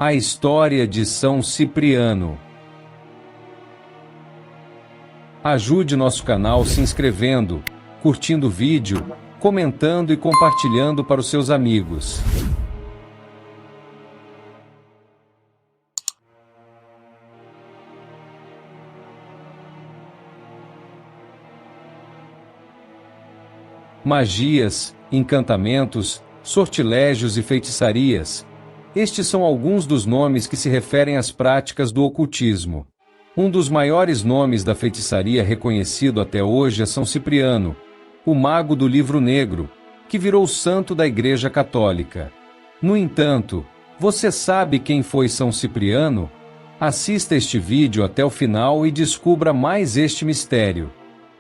A história de São Cipriano. Ajude nosso canal se inscrevendo, curtindo o vídeo, comentando e compartilhando para os seus amigos. Magias, encantamentos, sortilégios e feitiçarias. Estes são alguns dos nomes que se referem às práticas do ocultismo. Um dos maiores nomes da feitiçaria reconhecido até hoje é São Cipriano, o mago do Livro Negro, que virou santo da Igreja Católica. No entanto, você sabe quem foi São Cipriano? Assista este vídeo até o final e descubra mais este mistério.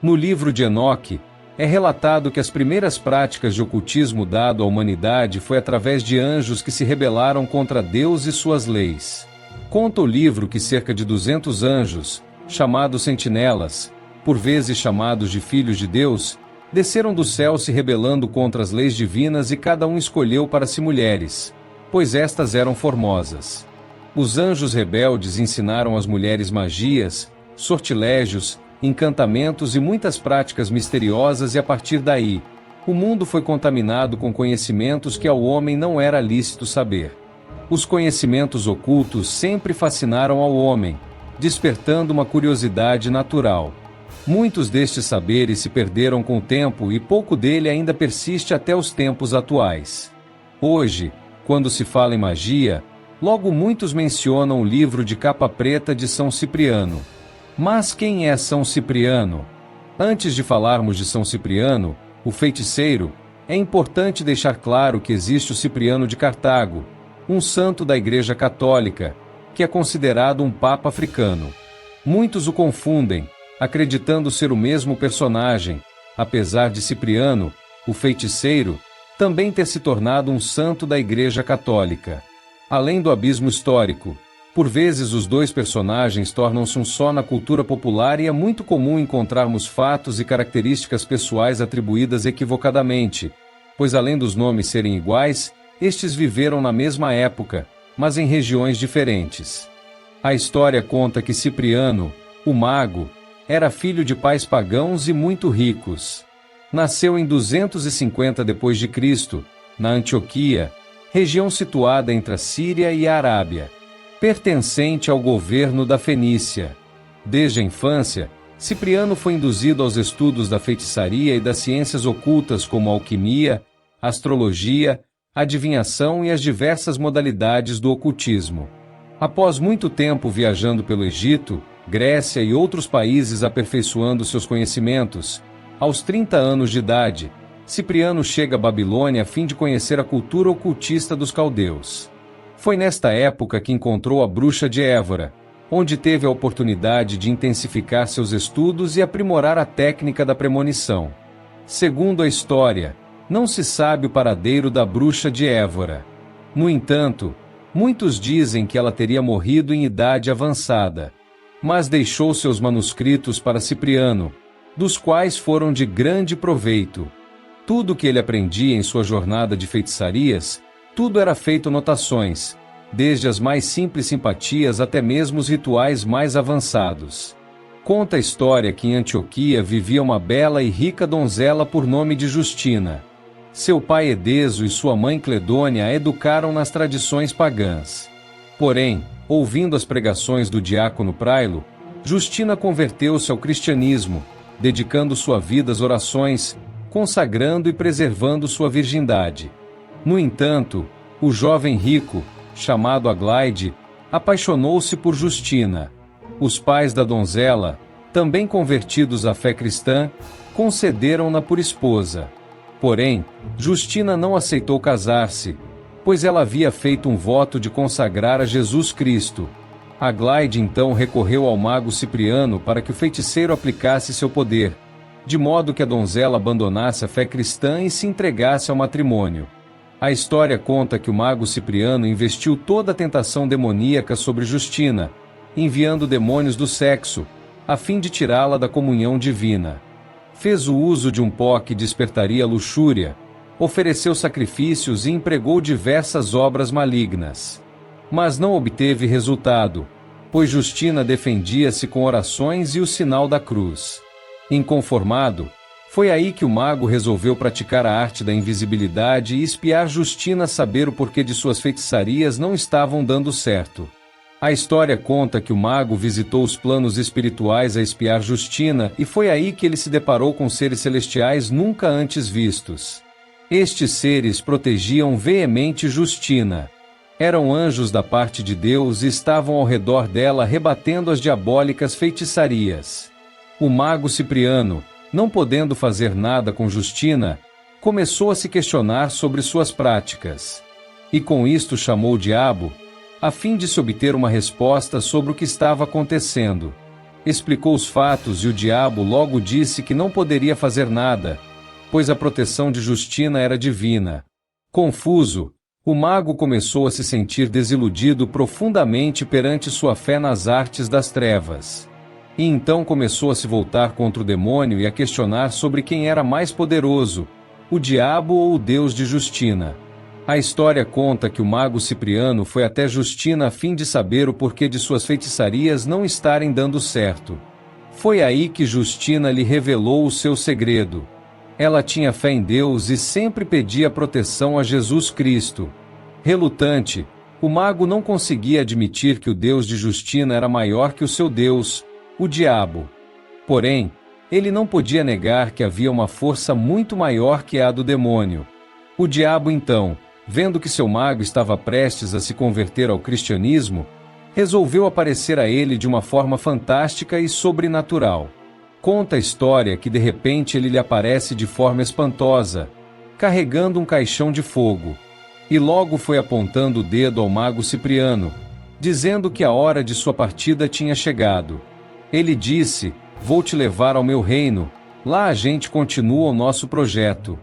No livro de Enoque, é relatado que as primeiras práticas de ocultismo dado à humanidade foi através de anjos que se rebelaram contra Deus e suas leis. Conta o livro que cerca de 200 anjos, chamados sentinelas, por vezes chamados de filhos de Deus, desceram do céu se rebelando contra as leis divinas e cada um escolheu para si mulheres, pois estas eram formosas. Os anjos rebeldes ensinaram às mulheres magias, sortilégios, encantamentos e muitas práticas misteriosas e a partir daí, o mundo foi contaminado com conhecimentos que ao homem não era lícito saber. Os conhecimentos ocultos sempre fascinaram ao homem, despertando uma curiosidade natural. Muitos destes saberes se perderam com o tempo e pouco dele ainda persiste até os tempos atuais. Hoje, quando se fala em magia, logo muitos mencionam o livro de capa preta de São Cipriano. Mas quem é São Cipriano? Antes de falarmos de São Cipriano, o feiticeiro, é importante deixar claro que existe o Cipriano de Cartago, um santo da Igreja Católica, que é considerado um papa africano. Muitos o confundem, acreditando ser o mesmo personagem, apesar de Cipriano, o feiticeiro, também ter se tornado um santo da Igreja Católica. Além do abismo histórico, por vezes os dois personagens tornam-se um só na cultura popular e é muito comum encontrarmos fatos e características pessoais atribuídas equivocadamente, pois além dos nomes serem iguais, estes viveram na mesma época, mas em regiões diferentes. A história conta que Cipriano, o mago, era filho de pais pagãos e muito ricos. Nasceu em 250 d.C., na Antioquia, região situada entre a Síria e a Arábia, pertencente ao governo da Fenícia. Desde a infância, Cipriano foi induzido aos estudos da feitiçaria e das ciências ocultas como a alquimia, astrologia, adivinhação e as diversas modalidades do ocultismo. Após muito tempo viajando pelo Egito, Grécia e outros países aperfeiçoando seus conhecimentos, aos 30 anos de idade, Cipriano chega a Babilônia a fim de conhecer a cultura ocultista dos caldeus. Foi nesta época que encontrou a bruxa de Évora, onde teve a oportunidade de intensificar seus estudos e aprimorar a técnica da premonição. Segundo a história, não se sabe o paradeiro da bruxa de Évora. No entanto, muitos dizem que ela teria morrido em idade avançada, mas deixou seus manuscritos para Cipriano, dos quais foram de grande proveito. Tudo que ele aprendia em sua jornada de feitiçarias, tudo era feito anotações, desde as mais simples simpatias até mesmo os rituais mais avançados. Conta a história que em Antioquia vivia uma bela e rica donzela por nome de Justina. Seu pai Edeso e sua mãe Cledônia a educaram nas tradições pagãs. Porém, ouvindo as pregações do diácono Prailo, Justina converteu-se ao cristianismo, dedicando sua vida às orações, consagrando e preservando sua virgindade. No entanto, o jovem rico, chamado Aglaide, apaixonou-se por Justina. Os pais da donzela, também convertidos à fé cristã, concederam-na por esposa. Porém, Justina não aceitou casar-se, pois ela havia feito um voto de consagrar a Jesus Cristo. Aglaide então recorreu ao mago Cipriano para que o feiticeiro aplicasse seu poder, de modo que a donzela abandonasse a fé cristã e se entregasse ao matrimônio. A história conta que o mago Cipriano investiu toda a tentação demoníaca sobre Justina, enviando demônios do sexo, a fim de tirá-la da comunhão divina. Fez o uso de um pó que despertaria a luxúria, ofereceu sacrifícios e empregou diversas obras malignas. Mas não obteve resultado, pois Justina defendia-se com orações e o sinal da cruz. Inconformado, foi aí que o mago resolveu praticar a arte da invisibilidade e espiar Justina saber o porquê de suas feitiçarias não estavam dando certo. A história conta que o mago visitou os planos espirituais a espiar Justina e foi aí que ele se deparou com seres celestiais nunca antes vistos. Estes seres protegiam veemente Justina. Eram anjos da parte de Deus e estavam ao redor dela rebatendo as diabólicas feitiçarias. O mago Cipriano, não podendo fazer nada com Justina, começou a se questionar sobre suas práticas. E com isto chamou o diabo, a fim de se obter uma resposta sobre o que estava acontecendo. Explicou os fatos e o diabo logo disse que não poderia fazer nada, pois a proteção de Justina era divina. Confuso, o mago começou a se sentir desiludido profundamente perante sua fé nas artes das trevas. E então começou a se voltar contra o demônio e a questionar sobre quem era mais poderoso, o diabo ou o Deus de Justina. A história conta que o mago Cipriano foi até Justina a fim de saber o porquê de suas feitiçarias não estarem dando certo. Foi aí que Justina lhe revelou o seu segredo. Ela tinha fé em Deus e sempre pedia proteção a Jesus Cristo. Relutante, o mago não conseguia admitir que o Deus de Justina era maior que o seu Deus, o diabo. Porém, ele não podia negar que havia uma força muito maior que a do demônio. O diabo então, vendo que seu mago estava prestes a se converter ao cristianismo, resolveu aparecer a ele de uma forma fantástica e sobrenatural. Conta a história que de repente ele lhe aparece de forma espantosa, carregando um caixão de fogo, e logo foi apontando o dedo ao mago Cipriano, dizendo que a hora de sua partida tinha chegado. Ele disse: "Vou te levar ao meu reino, lá a gente continua o nosso projeto."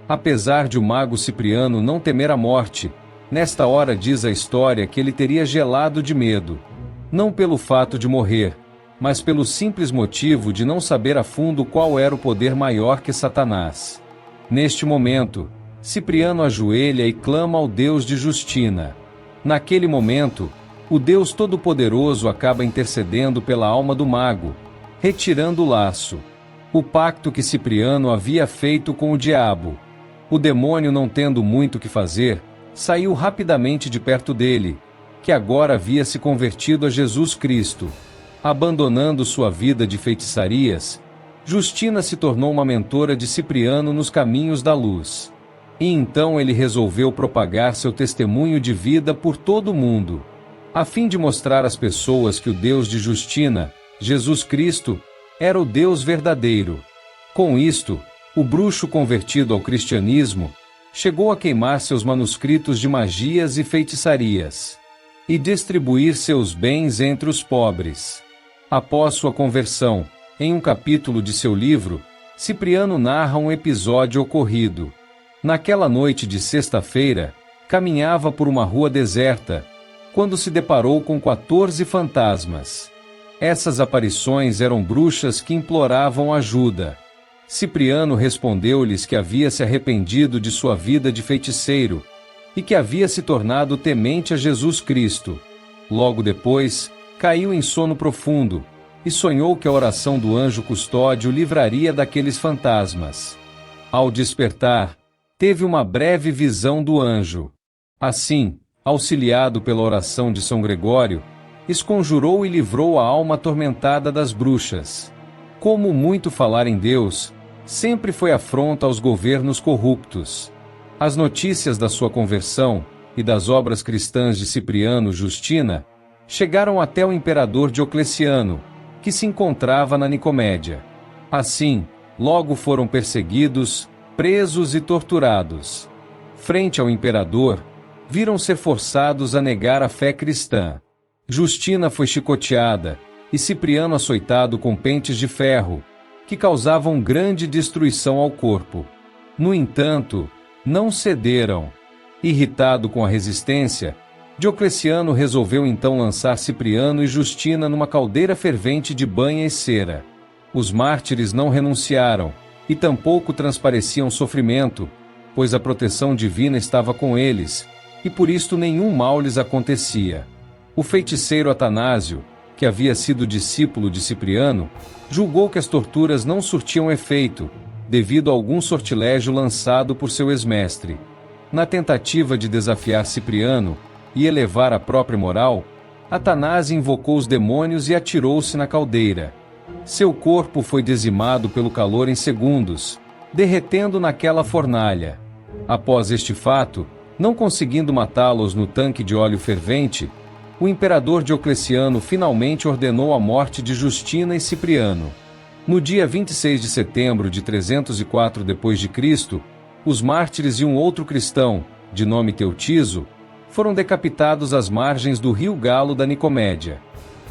Apesar de o mago Cipriano não temer a morte, nesta hora diz a história que ele teria gelado de medo, não pelo fato de morrer, mas pelo simples motivo de não saber a fundo qual era o poder maior que Satanás. Neste momento, Cipriano ajoelha e clama ao Deus de Justina. Naquele momento, o Deus Todo-Poderoso acaba intercedendo pela alma do mago, retirando o laço, o pacto que Cipriano havia feito com o diabo. O demônio, não tendo muito o que fazer, saiu rapidamente de perto dele, que agora havia se convertido a Jesus Cristo. Abandonando sua vida de feitiçarias, Justina se tornou uma mentora de Cipriano nos caminhos da luz. E então ele resolveu propagar seu testemunho de vida por todo o mundo, a fim de mostrar às pessoas que o Deus de Justina, Jesus Cristo, era o Deus verdadeiro. Com isto, o bruxo convertido ao cristianismo chegou a queimar seus manuscritos de magias e feitiçarias, e distribuir seus bens entre os pobres. Após sua conversão, em um capítulo de seu livro, Cipriano narra um episódio ocorrido. Naquela noite de sexta-feira, caminhava por uma rua deserta, quando se deparou com 14 fantasmas. Essas aparições eram bruxas que imploravam ajuda. Cipriano respondeu-lhes que havia se arrependido de sua vida de feiticeiro e que havia se tornado temente a Jesus Cristo. Logo depois, caiu em sono profundo e sonhou que a oração do anjo custódio o livraria daqueles fantasmas. Ao despertar, teve uma breve visão do anjo. Assim, auxiliado pela oração de São Gregório, esconjurou e livrou a alma atormentada das bruxas. Como muito falar em Deus, sempre foi afronta aos governos corruptos. As notícias da sua conversão e das obras cristãs de Cipriano Justina chegaram até o imperador Diocleciano, que se encontrava na Nicomédia. Assim, logo foram perseguidos, presos e torturados. Frente ao imperador, viram ser forçados a negar a fé cristã. Justina foi chicoteada, e Cipriano açoitado com pentes de ferro, que causavam grande destruição ao corpo. No entanto, não cederam. Irritado com a resistência, Diocleciano resolveu então lançar Cipriano e Justina numa caldeira fervente de banha e cera. Os mártires não renunciaram, e tampouco transpareciam sofrimento, pois a proteção divina estava com eles, e por isto nenhum mal lhes acontecia. O feiticeiro Atanásio, que havia sido discípulo de Cipriano, julgou que as torturas não surtiam efeito, devido a algum sortilégio lançado por seu ex-mestre. Na tentativa de desafiar Cipriano e elevar a própria moral, Atanásio invocou os demônios e atirou-se na caldeira. Seu corpo foi dizimado pelo calor em segundos, derretendo naquela fornalha. Após este fato, não conseguindo matá-los no tanque de óleo fervente, o imperador Diocleciano finalmente ordenou a morte de Justina e Cipriano. No dia 26 de setembro de 304 d.C., os mártires e um outro cristão, de nome Teutiso, foram decapitados às margens do rio Galo da Nicomédia.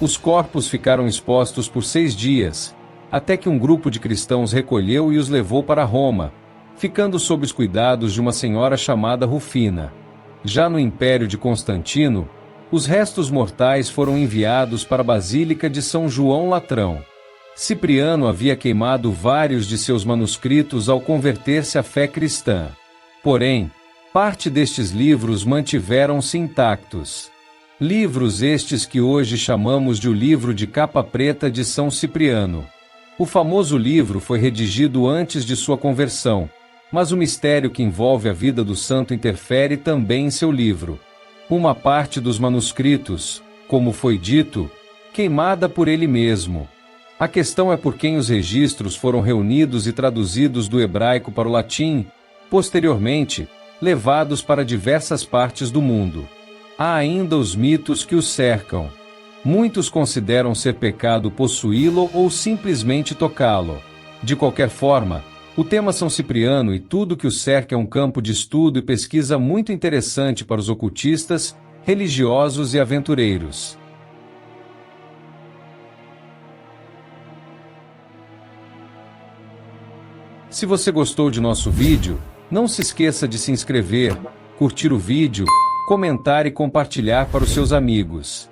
Os corpos ficaram expostos por 6 dias, até que um grupo de cristãos recolheu e os levou para Roma, ficando sob os cuidados de uma senhora chamada Rufina. Já no Império de Constantino, os restos mortais foram enviados para a Basílica de São João Latrão. Cipriano havia queimado vários de seus manuscritos ao converter-se à fé cristã. Porém, parte destes livros mantiveram-se intactos. Livros estes que hoje chamamos de o livro de capa preta de São Cipriano. O famoso livro foi redigido antes de sua conversão, mas o mistério que envolve a vida do santo interfere também em seu livro. Uma parte dos manuscritos, como foi dito, queimada por ele mesmo. A questão é por quem os registros foram reunidos e traduzidos do hebraico para o latim, posteriormente, levados para diversas partes do mundo. Há ainda os mitos que o cercam. Muitos consideram ser pecado possuí-lo ou simplesmente tocá-lo. De qualquer forma, o tema São Cipriano e tudo que o cerca é um campo de estudo e pesquisa muito interessante para os ocultistas, religiosos e aventureiros. Se você gostou de nosso vídeo, não se esqueça de se inscrever, curtir o vídeo, comentar e compartilhar para os seus amigos.